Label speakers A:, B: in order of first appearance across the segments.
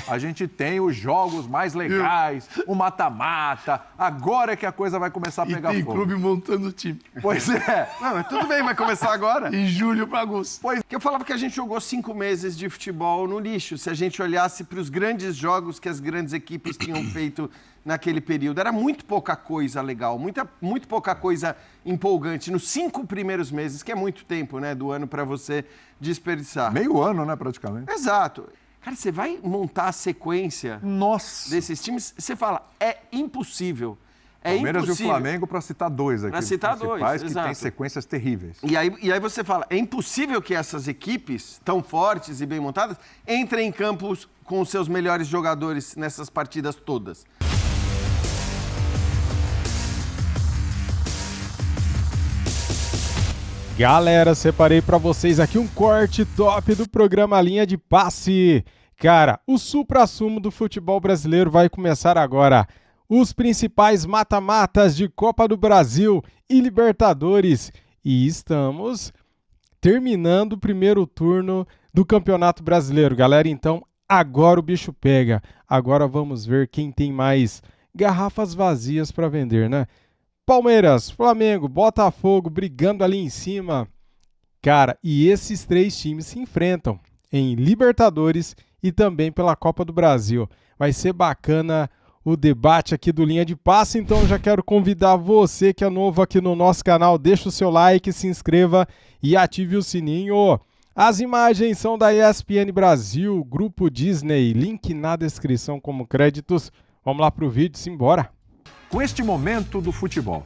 A: A gente tem os jogos mais legais, o mata-mata. Agora é que a coisa vai começar a pegar
B: tem
A: fogo.
B: clube montando time.
A: Pois é.
C: Não, mas tudo bem, vai começar agora.
B: Em julho para agosto.
C: Pois que eu falava que a gente jogou 5 meses de futebol no lixo. Se a gente olhasse para os grandes jogos que as grandes equipes tinham feito naquele período, era muito pouca coisa legal, muito pouca coisa empolgante. Nos 5 primeiros meses, que é muito tempo, né, do ano para você desperdiçar.
A: Meio ano, né, praticamente.
C: Exato. Cara, você vai montar a sequência desses times, você fala, é impossível. É
A: Palmeiras
C: impossível.
A: e o Flamengo, para citar dois aqui.
C: Para citar dois,
A: que
C: exato.
A: tem sequências terríveis.
C: E aí você fala, é impossível que essas equipes, tão fortes e bem montadas, entrem em campos com os seus melhores jogadores nessas partidas todas.
D: Galera, separei para vocês aqui um corte top do programa Linha de Passe. Cara, o suprassumo do futebol brasileiro vai começar agora. Os principais mata-matas de Copa do Brasil e Libertadores. E estamos terminando o primeiro turno do Campeonato Brasileiro. Galera, então agora o bicho pega. Agora vamos ver quem tem mais garrafas vazias para vender, né? Palmeiras, Flamengo, Botafogo brigando ali em cima. Cara, e esses 3 times se enfrentam em Libertadores e também pela Copa do Brasil. Vai ser bacana o debate aqui do Linha de Passe, então já quero convidar você que é novo aqui no nosso canal, deixa o seu like, se inscreva e ative o sininho. As imagens são da ESPN Brasil, Grupo Disney, link na descrição como créditos. Vamos lá pro vídeo, simbora!
A: Com este momento do futebol.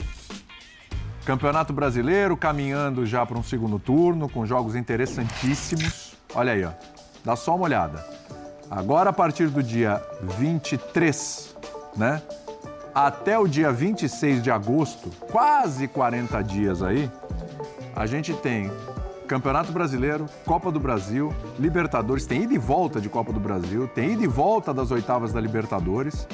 A: Campeonato Brasileiro caminhando já para um segundo turno, com jogos interessantíssimos. Olha aí, ó. Dá só uma olhada. Agora, a partir do dia 23, né? Até o dia 26 de agosto, quase 40 dias aí, a gente tem Campeonato Brasileiro, Copa do Brasil, Libertadores, tem ida e volta de Copa do Brasil, tem ida e volta das oitavas da Libertadores.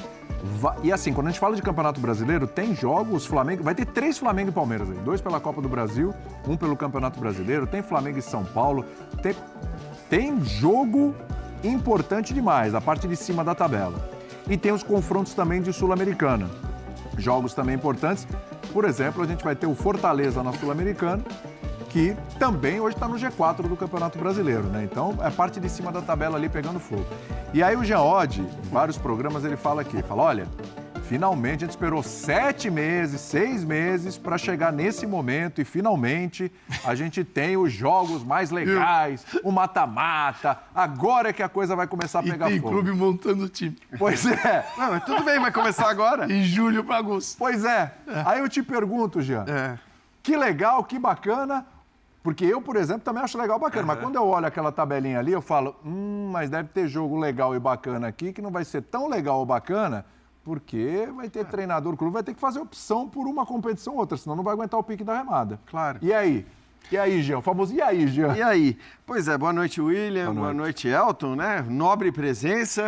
A: E assim, quando a gente fala de Campeonato Brasileiro, tem jogos, Flamengo, vai ter 3 Flamengo e Palmeiras aí, 2 pela Copa do Brasil, 1 pelo Campeonato Brasileiro, tem Flamengo e São Paulo, tem jogo importante demais, a parte de cima da tabela. E tem os confrontos também de Sul-Americana, jogos também importantes. Por exemplo, a gente vai ter o Fortaleza na Sul-Americana, que também hoje está no G4 do Campeonato Brasileiro, né? Então, é parte de cima da tabela ali pegando fogo. E aí o Jean Oddi, em vários programas, ele fala aqui, olha, finalmente a gente esperou 7 meses, 6 meses para chegar nesse momento e finalmente a gente tem os jogos mais legais, o mata-mata, agora é que a coisa vai começar a pegar
B: tem
A: fogo.
B: clube montando time.
A: Pois é.
C: Não, mas tudo bem, vai começar agora.
B: Em julho para agosto.
A: Pois é. Aí eu te pergunto, Jean, que legal, que bacana. Porque eu, por exemplo, também acho legal, bacana. Mas quando eu olho aquela tabelinha ali, eu falo, mas deve ter jogo legal e bacana aqui, que não vai ser tão legal ou bacana, porque vai ter treinador, o clube vai ter que fazer opção por uma competição ou outra, senão não vai aguentar o pique da remada.
C: Claro.
A: E aí? E aí, Jean? O famoso e aí, Jean?
C: E aí? Pois é, boa noite, William, boa noite, Elton, né? Nobre presença,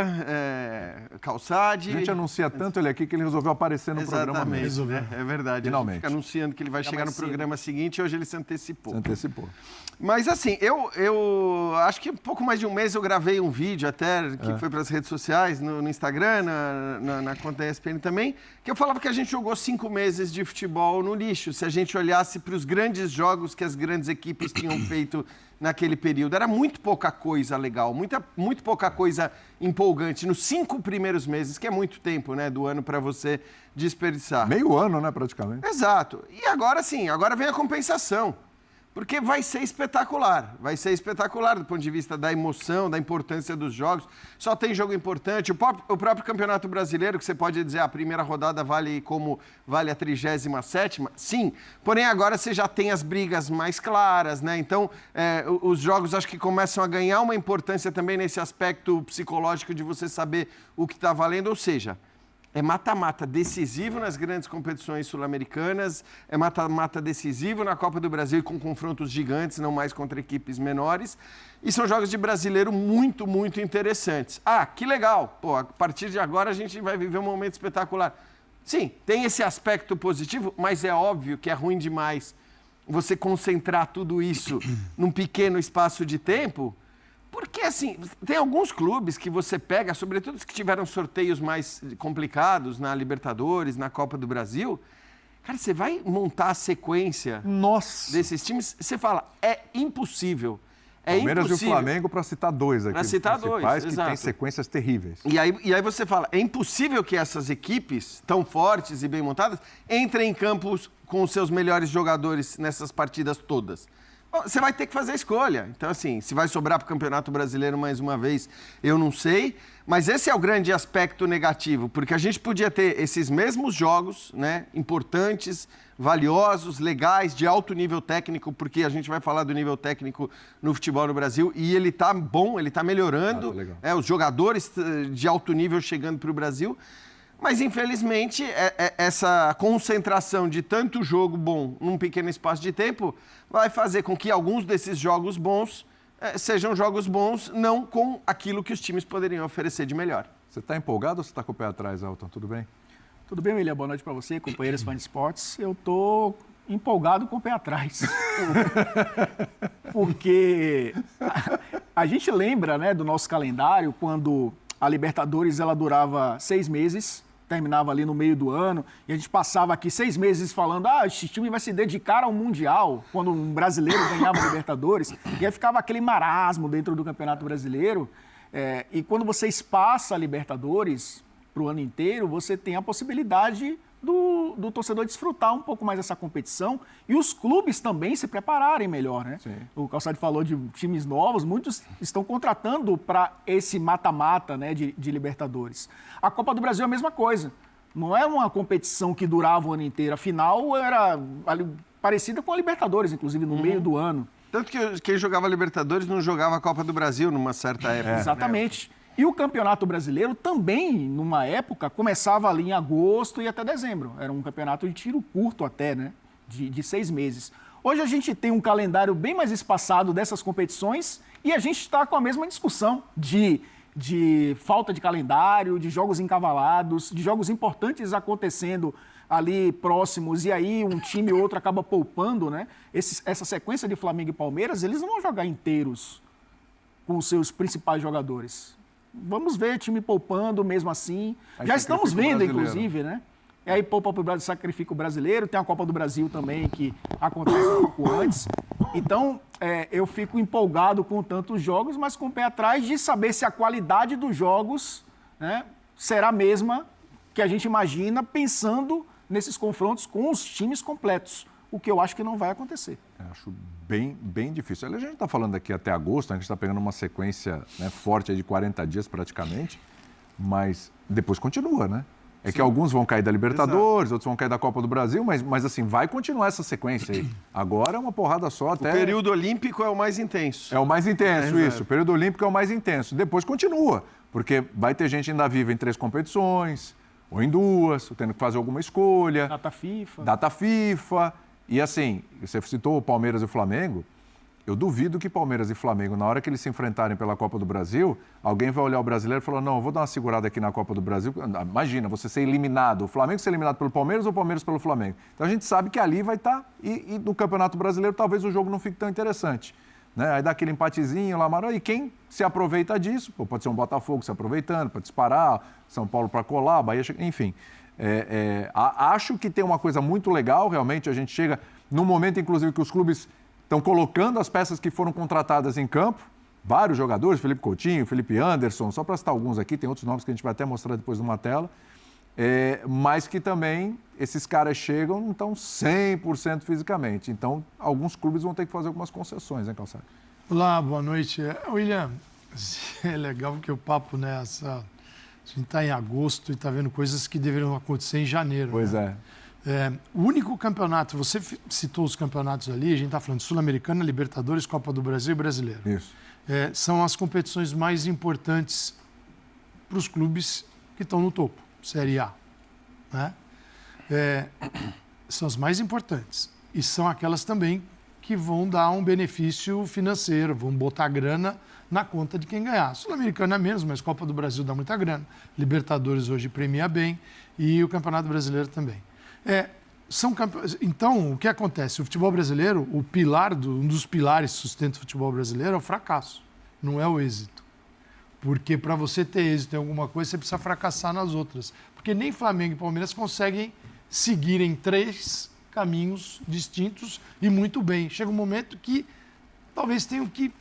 C: Calçade.
A: A gente anuncia tanto ele aqui que ele resolveu aparecer no programa mesmo.
C: Né? É verdade.
A: Finalmente.
C: A gente fica anunciando que ele vai chegar no programa seguinte e hoje ele se antecipou.
A: Se antecipou.
C: Mas assim, eu acho que um pouco mais de um mês eu gravei um vídeo até, que foi para as redes sociais, no Instagram, na conta da ESPN também, que eu falava que a gente jogou 5 meses de futebol no lixo. Se a gente olhasse para os grandes jogos que as grandes equipes tinham feito naquele período, era muito pouca coisa legal, muito pouca coisa empolgante. Nos 5 primeiros meses, que é muito tempo, né, do ano para você desperdiçar.
A: Meio ano, né, praticamente.
C: Exato. E agora sim, agora vem a compensação. Porque vai ser espetacular do ponto de vista da emoção, da importância dos jogos. Só tem jogo importante. O próprio Campeonato Brasileiro, que você pode dizer a primeira rodada vale como vale a 37ª, sim. Porém, agora você já tem as brigas mais claras, né? Então, os jogos acho que começam a ganhar uma importância também nesse aspecto psicológico de você saber o que está valendo, ou seja... É mata-mata decisivo nas grandes competições sul-americanas, é mata-mata decisivo na Copa do Brasil com confrontos gigantes, não mais contra equipes menores. E são jogos de brasileiro muito, muito interessantes. Ah, que legal! Pô, a partir de agora a gente vai viver um momento espetacular. Sim, tem esse aspecto positivo, mas é óbvio que é ruim demais você concentrar tudo isso num pequeno espaço de tempo, Porque, assim, tem alguns clubes que você pega, sobretudo os que tiveram sorteios mais complicados na Libertadores, na Copa do Brasil. Cara, você vai montar a sequência desses times, você fala, é impossível.
A: Palmeiras e o Flamengo, para citar dois aqui.
C: Para citar dois,
A: que
C: exato.
A: têm sequências terríveis.
C: E aí você fala, é impossível que essas equipes, tão fortes e bem montadas, entrem em campos com os seus melhores jogadores nessas partidas todas. Bom, você vai ter que fazer a escolha. Então, assim, se vai sobrar para o Campeonato Brasileiro mais uma vez, eu não sei. Mas esse é o grande aspecto negativo, porque a gente podia ter esses mesmos jogos, né, importantes, valiosos, legais, de alto nível técnico, porque a gente vai falar do nível técnico no futebol no Brasil, e ele está bom, ele está melhorando, os jogadores de alto nível chegando para o Brasil, mas infelizmente essa concentração de tanto jogo bom num pequeno espaço de tempo vai fazer com que alguns desses jogos bons sejam jogos bons, não com aquilo que os times poderiam oferecer de melhor.
A: Você está empolgado ou você está com o pé atrás, Elton? Tudo bem?
B: Tudo bem, William? Boa noite para você, companheiros fãs de esportes. Eu tô empolgado com o pé atrás. Porque a gente lembra, né, do nosso calendário, quando a Libertadores ela durava 6 meses, terminava ali no meio do ano, e a gente passava aqui 6 meses falando, esse time vai se dedicar ao Mundial, quando um brasileiro ganhava a Libertadores, e aí ficava aquele marasmo dentro do Campeonato Brasileiro, e quando você espaça a Libertadores para o ano inteiro, você tem a possibilidade do torcedor desfrutar um pouco mais dessa competição e os clubes também se prepararem melhor, né?
A: Sim.
B: O Calçade falou de times novos, muitos estão contratando para esse mata-mata, né, de Libertadores. A Copa do Brasil é a mesma coisa. Não é uma competição que durava o ano inteiro. A final era parecida com a Libertadores, inclusive, no meio do ano.
C: Tanto que quem jogava Libertadores não jogava a Copa do Brasil numa certa época.
B: Exatamente. E o Campeonato Brasileiro também, numa época, começava ali em agosto e até dezembro. Era um campeonato de tiro curto até, né? De 6 meses. Hoje a gente tem um calendário bem mais espaçado dessas competições e a gente está com a mesma discussão de falta de calendário, de jogos encavalados, de jogos importantes acontecendo ali próximos e aí um time ou outro acaba poupando, né? Essa sequência de Flamengo e Palmeiras, eles não vão jogar inteiros com os seus principais jogadores. Vamos ver time poupando mesmo assim.
A: Aí
B: já estamos vendo, inclusive, né? E aí poupa para o Brasil, sacrifica o brasileiro. Tem a Copa do Brasil também, que acontece um pouco antes. Então, eu fico empolgado com tantos jogos, mas com o pé atrás de saber se a qualidade dos jogos, né, será a mesma que a gente imagina pensando nesses confrontos com os times completos. O que eu acho que não vai acontecer.
A: Acho bem difícil. A gente está falando aqui até agosto, a gente está pegando uma sequência, né, forte aí de 40 dias praticamente, mas depois continua, né? É que alguns vão cair da Libertadores, outros vão cair da Copa do Brasil, mas assim, vai continuar essa sequência aí. Agora é uma porrada só até...
C: O período olímpico é o mais intenso.
A: É o mais intenso, isso. O período olímpico é o mais intenso. Depois continua, porque vai ter gente ainda viva em 3 competições, ou em 2, ou tendo que fazer alguma escolha. Data FIFA. E assim, você citou o Palmeiras e o Flamengo, eu duvido que Palmeiras e Flamengo, na hora que eles se enfrentarem pela Copa do Brasil, alguém vai olhar o brasileiro e falar, não, eu vou dar uma segurada aqui na Copa do Brasil. Imagina, você ser eliminado, o Flamengo ser eliminado pelo Palmeiras ou o Palmeiras pelo Flamengo. Então a gente sabe que ali vai estar, e no Campeonato Brasileiro talvez o jogo não fique tão interessante. Né? Aí dá aquele empatezinho lá, e quem se aproveita disso, pode ser um Botafogo se aproveitando para disparar, São Paulo para colar, Bahia, enfim... acho que tem uma coisa muito legal, realmente, a gente chega no momento, inclusive, que os clubes estão colocando as peças que foram contratadas em campo, vários jogadores, Felipe Coutinho, Felipe Anderson, só para citar alguns aqui, tem outros nomes que a gente vai até mostrar depois numa tela, mas que também esses caras chegam não estão 100% fisicamente, então alguns clubes vão ter que fazer algumas concessões, né, Calçado?
E: Olá, boa noite. William, é legal porque o papo, né, a gente está em agosto e está vendo coisas que deveriam acontecer em janeiro.
A: Pois
E: né? O único campeonato, você citou os campeonatos ali, a gente está falando Sul-Americana, Libertadores, Copa do Brasil e Brasileiro.
A: Isso.
E: São as competições mais importantes para os clubes que estão no topo, Série A. Né? São as mais importantes. E são aquelas também que vão dar um benefício financeiro, vão botar grana na conta de quem ganhar. Sul-Americana é menos, mas Copa do Brasil dá muita grana. Libertadores hoje premia bem e o Campeonato Brasileiro também. Então, o que acontece? O futebol brasileiro, um dos pilares que sustenta o futebol brasileiro é o fracasso. não é o êxito. Porque para você ter êxito em alguma coisa, você precisa fracassar nas outras. Porque nem Flamengo e Palmeiras conseguem seguir em 3 caminhos distintos e muito bem. Chega um momento que talvez tenham que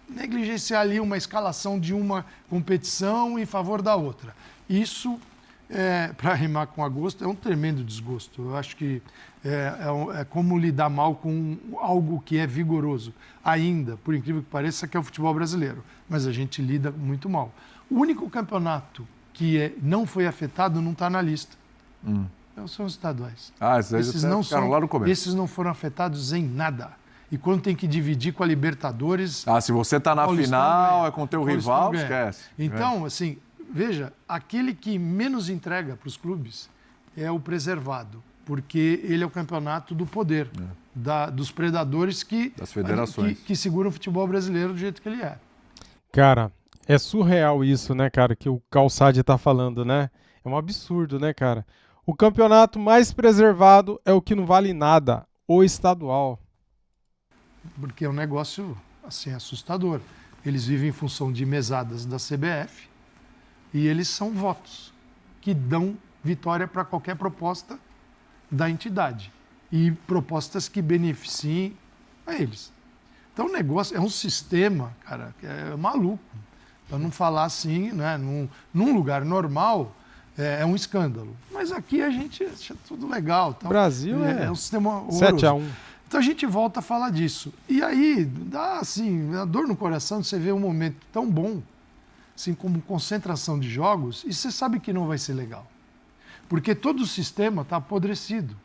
E: negligenciar ali uma escalação de uma competição em favor da outra. Isso, para rimar com agosto, é um tremendo desgosto. Eu acho que é como lidar mal com algo que é vigoroso. Ainda, por incrível que pareça, que é o futebol brasileiro. Mas a gente lida muito mal. O único campeonato que não foi afetado não está na lista. São os estaduais.
A: Esses não ficaram lá no começo.
E: Esses não foram afetados em nada. E quando tem que dividir com a Libertadores...
A: se você está na final, é com o teu rival, esquece.
E: Então, assim, veja, aquele que menos entrega para os clubes é o preservado, porque ele é o campeonato do poder, dos predadores
A: das federações.
E: que seguram o futebol brasileiro do jeito que ele é.
D: Cara, é surreal isso, né, cara, que o Calçade tá falando, né? É um absurdo, né, cara? O campeonato mais preservado é o que não vale nada, o estadual.
E: Porque é um negócio, assim, assustador. Eles vivem em função de mesadas da CBF e eles são votos que dão vitória para qualquer proposta da entidade e propostas que beneficiem a eles. Então o negócio é um sistema, cara, que é maluco. Para não falar assim, né? Num lugar normal é um escândalo. Mas aqui a gente acha tudo legal. Então,
D: Brasil
E: é um sistema
D: 7-1.
E: Então a gente volta a falar disso. E aí dá assim, a dor no coração de você ver um momento tão bom, assim como concentração de jogos, e você sabe que não vai ser legal. Porque todo o sistema está apodrecido.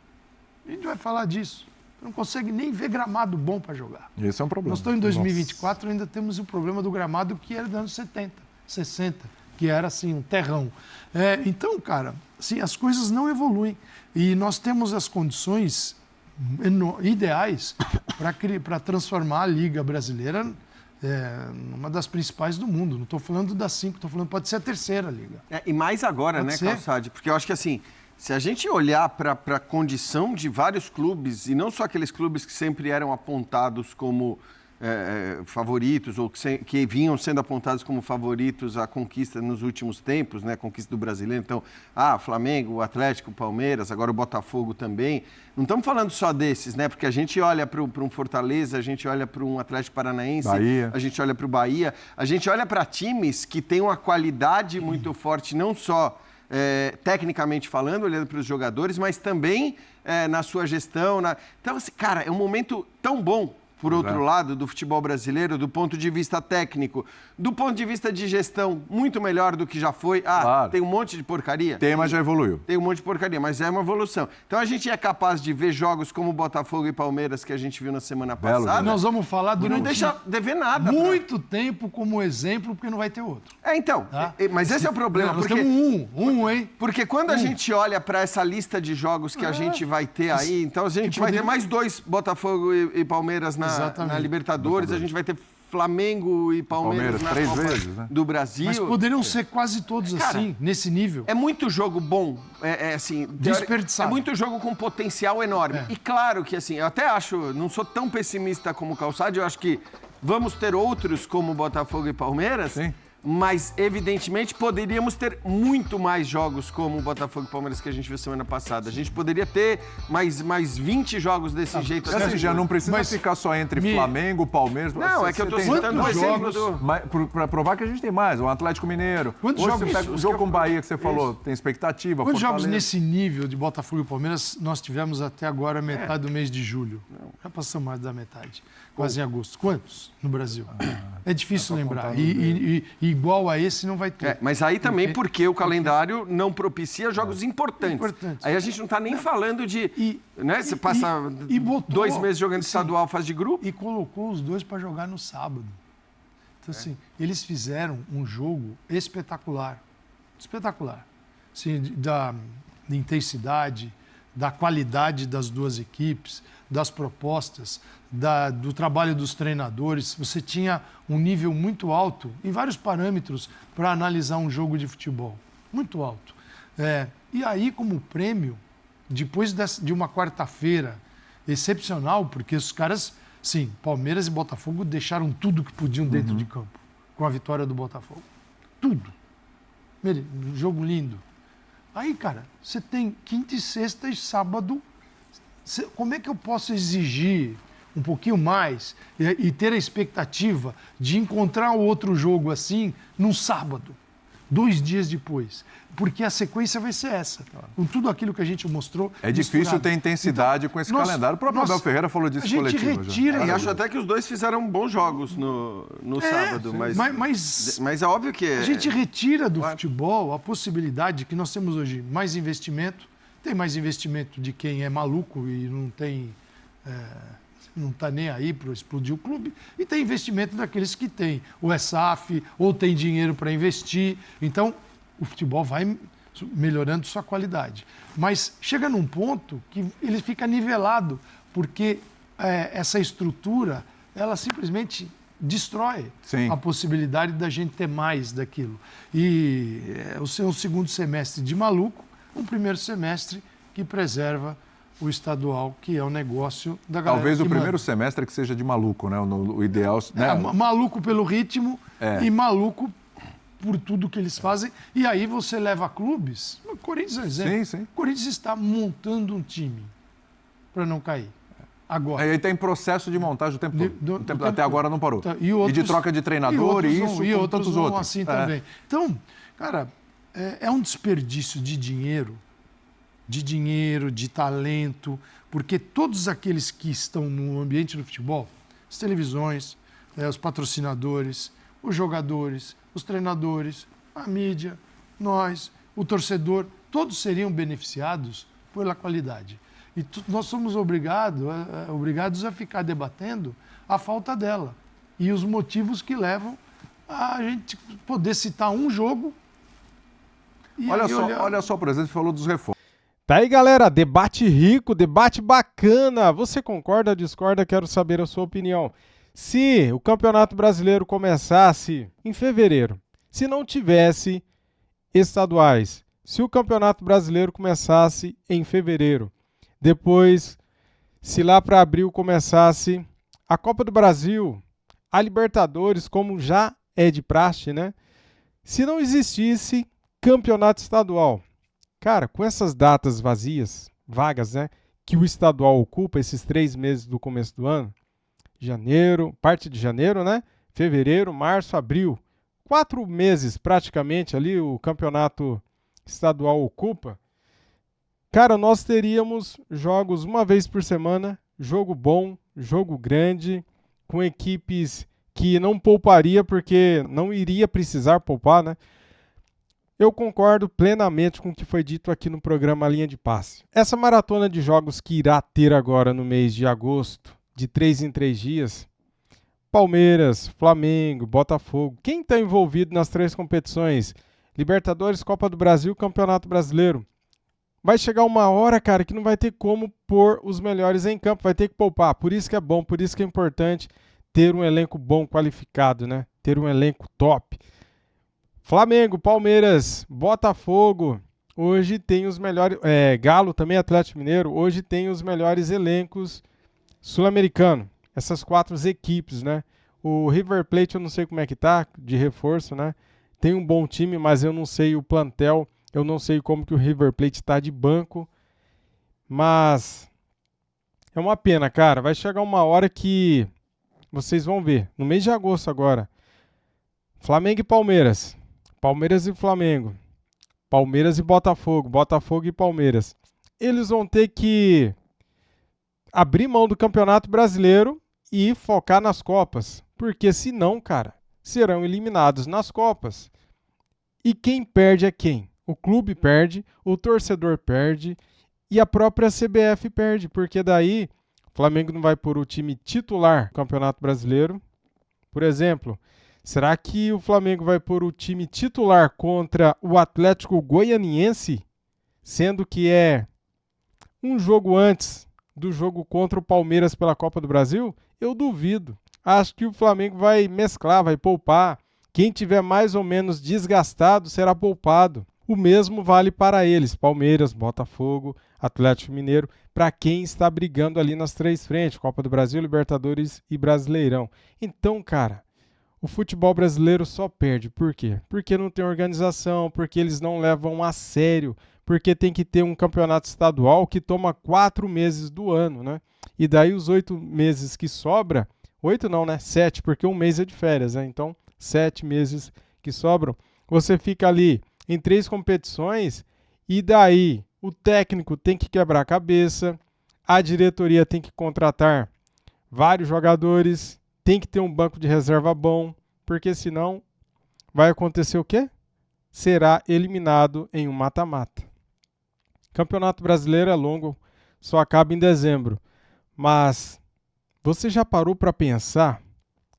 E: A gente vai falar disso. Não consegue nem ver gramado bom para jogar.
A: Esse é um problema.
E: Nós estamos em 2024, ainda temos o problema do gramado que era dos anos 70, 60, que era assim, um terrão. Então, cara, assim, as coisas não evoluem. E nós temos as condições ideais para transformar a Liga Brasileira numa das principais do mundo. Não estou falando das 5, estou falando pode ser a terceira liga.
C: E mais agora,
E: Pode
C: né,
E: ser.
C: Calçade? Porque eu acho que assim, se a gente olhar para a condição de vários clubes, e não só aqueles clubes que sempre eram apontados como favoritos, ou que vinham sendo apontados como favoritos à conquista nos últimos tempos, né, a conquista do brasileiro. Então, Flamengo, o Atlético, o Palmeiras, agora o Botafogo também. Não estamos falando só desses, né? Porque a gente olha para um Fortaleza, a gente olha para um Atlético Paranaense,
A: Bahia.
C: a gente olha para o Bahia, a gente olha para times que têm uma qualidade muito forte, não só tecnicamente falando, olhando para os jogadores, mas também na sua gestão. Então, assim, cara, é um momento tão bom, por outro lado, do futebol brasileiro, do ponto de vista técnico, do ponto de vista de gestão, muito melhor do que já foi.
A: Claro.
C: Tem um monte de porcaria?
A: Tem, mas já evoluiu.
C: Tem um monte de porcaria, mas é uma evolução. Então a gente é capaz de ver jogos como Botafogo e Palmeiras que a gente viu na semana passada.
E: Nós vamos falar
C: E
E: durante
C: não deixa dever nada.
E: muito tempo como exemplo, porque não vai ter outro.
C: Então,
E: Tá?
C: mas esse é o problema.
E: Nós
C: Porque,
E: temos hein?
C: porque quando a gente olha para essa lista de jogos que a gente vai ter aí, então a gente vai ter mais 2 Botafogo e Palmeiras na
E: Exatamente.
C: Libertadores, a gente vai ter Flamengo e Palmeiras na
A: 3
C: Copa
A: vezes, né?
C: do Brasil.
E: Mas poderiam ser quase todos
C: Cara,
E: assim, nesse nível.
C: É muito jogo bom, assim,
E: Desperdiçado.
C: é muito jogo com potencial enorme. E claro que, assim, eu até acho, não sou tão pessimista como o Calçade, eu acho que vamos ter outros como Botafogo e Palmeiras.
A: Sim.
C: Mas, evidentemente, poderíamos ter muito mais jogos como o Botafogo e Palmeiras que a gente viu semana passada. A gente poderia ter mais 20 jogos desse jeito.
A: Assim,
C: assim.
A: já não precisa
E: Mas
A: ficar só entre Flamengo, Palmeiras.
C: Não, é que eu tô citando o exemplo do...
A: Para provar que a gente tem mais. O Atlético Mineiro.
E: Quantos
A: Hoje
E: jogos-
A: você pega o jogo com o Bahia que você falou, tem expectativa.
E: Quantos jogos
A: Fortaleza.
E: nesse nível de Botafogo e Palmeiras nós tivemos até agora, metade do mês de julho? Já passamos mais da metade, quase em agosto. Quantos no Brasil? É difícil lembrar. E igual a esse não vai ter.
C: Mas aí também porque o calendário não propicia jogos importantes. Aí a gente não está nem falando de... né? Você passa
E: e botou,
C: 2 meses jogando
E: assim,
C: estadual, fase de grupo.
E: E colocou os dois para jogar no sábado. Então, assim, eles fizeram um jogo espetacular. Espetacular. Assim, da intensidade, da qualidade das duas equipes, das propostas, do trabalho dos treinadores. Você tinha um nível muito alto em vários parâmetros para analisar um jogo de futebol. Muito alto. E aí, como prêmio, depois de uma quarta-feira excepcional, porque os caras, sim, Palmeiras e Botafogo deixaram tudo que podiam dentro de campo. com a vitória do Botafogo. Tudo. Jogo lindo. Aí, cara, você tem quinta e sexta e sábado. Como é que eu posso exigir um pouquinho mais e ter a expectativa de encontrar outro jogo assim num sábado, 2 dias depois? Porque a sequência vai ser essa. Com tudo aquilo que a gente mostrou.
A: É difícil ter intensidade com esse calendário. O próprio Abel Ferreira falou disso coletivo.
C: E acho até que os dois fizeram bons jogos no sábado. Mas é óbvio que...
E: A gente retira do futebol a possibilidade que nós temos hoje mais investimento. Tem mais investimento de quem é maluco e não tem... não está nem aí para explodir o clube, e tem investimento daqueles que têm, ou é SAF, ou tem dinheiro para investir. Então, o futebol vai melhorando sua qualidade. Mas chega num ponto que ele fica nivelado, porque essa estrutura, ela simplesmente destrói a possibilidade da gente ter mais daquilo. E o seu segundo semestre de maluco, um primeiro semestre que preserva o estadual, que é o negócio da galera.
A: Talvez o primeiro semestre que seja de maluco, né? O ideal... Né?
E: Maluco pelo ritmo e maluco por tudo que eles fazem. E aí você leva clubes... O Corinthians é um exemplo.
A: Sim.
E: O Corinthians está montando um time para não cair. Agora.
A: Aí tem processo de montagem o tempo todo. Até agora não parou.
E: E
A: de troca de treinador e isso,
E: e
A: com tantos outros.
E: Assim também. Então, cara, é um desperdício de dinheiro, de talento, porque todos aqueles que estão no ambiente do futebol, as televisões, os patrocinadores, os jogadores, os treinadores, a mídia, nós, o torcedor, todos seriam beneficiados pela qualidade. E nós somos obrigados a ficar debatendo a falta dela e os motivos que levam a gente poder citar um jogo. E
A: olha só, por exemplo, você falou dos reforços.
D: Tá aí, galera, debate rico, debate bacana. Você concorda, discorda? Quero saber a sua opinião. Se o Campeonato Brasileiro começasse em fevereiro, se não tivesse estaduais, se o Campeonato Brasileiro começasse em fevereiro, depois, se lá para abril começasse a Copa do Brasil, a Libertadores, como já é de praxe, né? Se não existisse campeonato estadual, cara, com essas datas vagas, né, que o estadual ocupa, esses 3 meses do começo do ano, janeiro, parte de janeiro, né, fevereiro, março, abril, 4 meses praticamente ali o campeonato estadual ocupa, cara, nós teríamos jogos uma vez por semana, jogo bom, jogo grande, com equipes que não pouparia porque não iria precisar poupar, né? Eu concordo plenamente com o que foi dito aqui no programa Linha de Passe. Essa maratona de jogos que irá ter agora no mês de agosto, de 3 em 3 dias, Palmeiras, Flamengo, Botafogo, quem está envolvido nas 3 competições, Libertadores, Copa do Brasil, Campeonato Brasileiro, vai chegar uma hora, cara, que não vai ter como pôr os melhores em campo, vai ter que poupar. Por isso que é bom, por isso que é importante ter um elenco bom, qualificado, né? Ter um elenco top. Flamengo, Palmeiras, Botafogo, hoje tem os melhores... Galo também, Atlético Mineiro, hoje tem os melhores elencos sul-americanos. Essas 4 equipes, né? O River Plate eu não sei como é que tá, de reforço, né? Tem um bom time, mas eu não sei o plantel, eu não sei como que o River Plate está de banco. Mas é uma pena, cara. Vai chegar uma hora que vocês vão ver. No mês de agosto agora, Flamengo e Palmeiras. Palmeiras e Flamengo, Palmeiras e Botafogo, Botafogo e Palmeiras. Eles vão ter que abrir mão do Campeonato Brasileiro e focar nas Copas, porque senão, cara, serão eliminados nas Copas. E quem perde é quem? O clube perde, o torcedor perde e a própria CBF perde, porque daí o Flamengo não vai pôr o time titular do Campeonato Brasileiro. Por exemplo, será que o Flamengo vai pôr o time titular contra o Atlético Goianiense, sendo que é um jogo antes do jogo contra o Palmeiras pela Copa do Brasil? Eu duvido. Acho que o Flamengo vai mesclar, vai poupar. Quem tiver mais ou menos desgastado será poupado. O mesmo vale para eles, Palmeiras, Botafogo, Atlético Mineiro, para quem está brigando ali nas 3 frentes, Copa do Brasil, Libertadores e Brasileirão. Então, cara, o futebol brasileiro só perde. Por quê? Porque não tem organização, porque eles não levam a sério, porque tem que ter um campeonato estadual que toma 4 meses do ano, né? E daí os 8 meses que sobra, 8 não, né? 7, porque um mês é de férias, né? Então, 7 meses que sobram, você fica ali em 3 competições e daí o técnico tem que quebrar a cabeça, a diretoria tem que contratar vários jogadores, tem que ter um banco de reserva bom, porque senão vai acontecer o quê? Será eliminado em um mata-mata. Campeonato Brasileiro é longo, só acaba em dezembro. Mas você já parou para pensar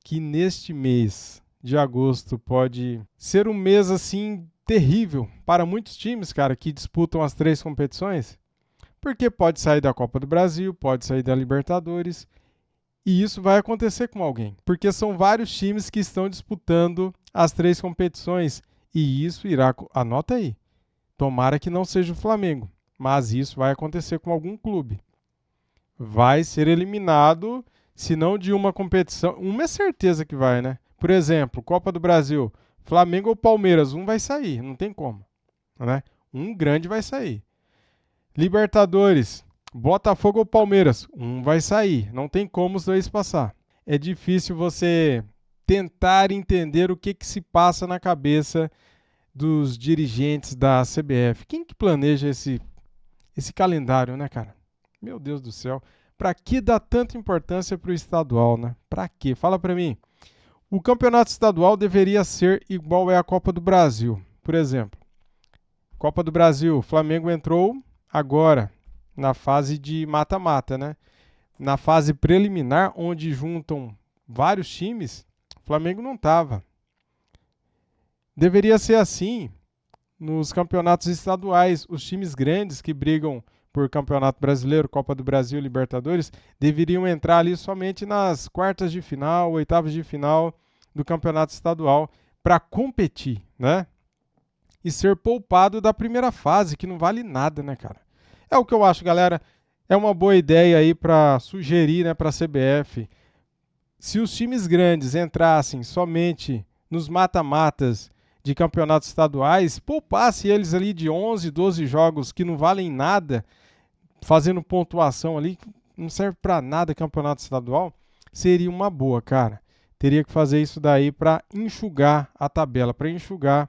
D: que neste mês de agosto pode ser um mês assim terrível para muitos times, cara, que disputam as 3 competições? Porque pode sair da Copa do Brasil, pode sair da Libertadores, e isso vai acontecer com alguém, porque são vários times que estão disputando as 3 competições, e isso irá, anota aí, tomara que não seja o Flamengo, mas isso vai acontecer com algum clube. Vai ser eliminado, se não de uma competição, uma é certeza que vai, né? Por exemplo, Copa do Brasil, Flamengo ou Palmeiras, um vai sair, não tem como, né? Um grande vai sair. Libertadores, Botafogo ou Palmeiras, um vai sair, não tem como os 2 passar. É difícil você tentar entender o que se passa na cabeça dos dirigentes da CBF. Quem que planeja esse calendário, né, cara? Meu Deus do céu. Pra que dá tanta importância pro estadual, né? Pra quê? Fala pra mim. O campeonato estadual deveria ser igual é a Copa do Brasil. Por exemplo, Copa do Brasil, Flamengo entrou agora na fase de mata-mata, né? Na fase preliminar, onde juntam vários times, o Flamengo não estava. Deveria ser assim nos campeonatos estaduais. Os times grandes que brigam por Campeonato Brasileiro, Copa do Brasil, Libertadores, deveriam entrar ali somente nas quartas de final, oitavas de final do Campeonato Estadual para competir, né? E ser poupado da primeira fase, que não vale nada, né, cara? É o que eu acho, galera. É uma boa ideia aí para sugerir, né, para a CBF. Se os times grandes entrassem somente nos mata-matas de campeonatos estaduais, poupasse eles ali de 11, 12 jogos que não valem nada, fazendo pontuação ali, não serve para nada campeonato estadual, seria uma boa, cara. Teria que fazer isso daí para enxugar a tabela, para enxugar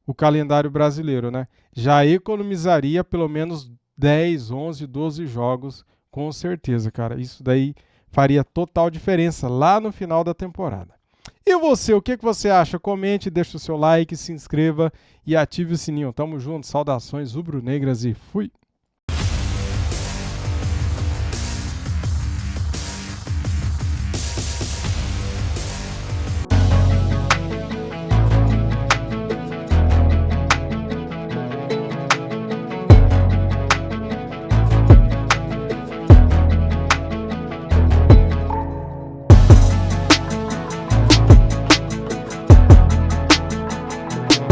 D: o calendário brasileiro, né? Já economizaria pelo menos 10, 11, 12 jogos, com certeza, cara. Isso daí faria total diferença lá no final da temporada. E você, o que você acha? Comente, deixa o seu like, se inscreva e ative o sininho. Tamo junto, saudações rubro-negras e fui!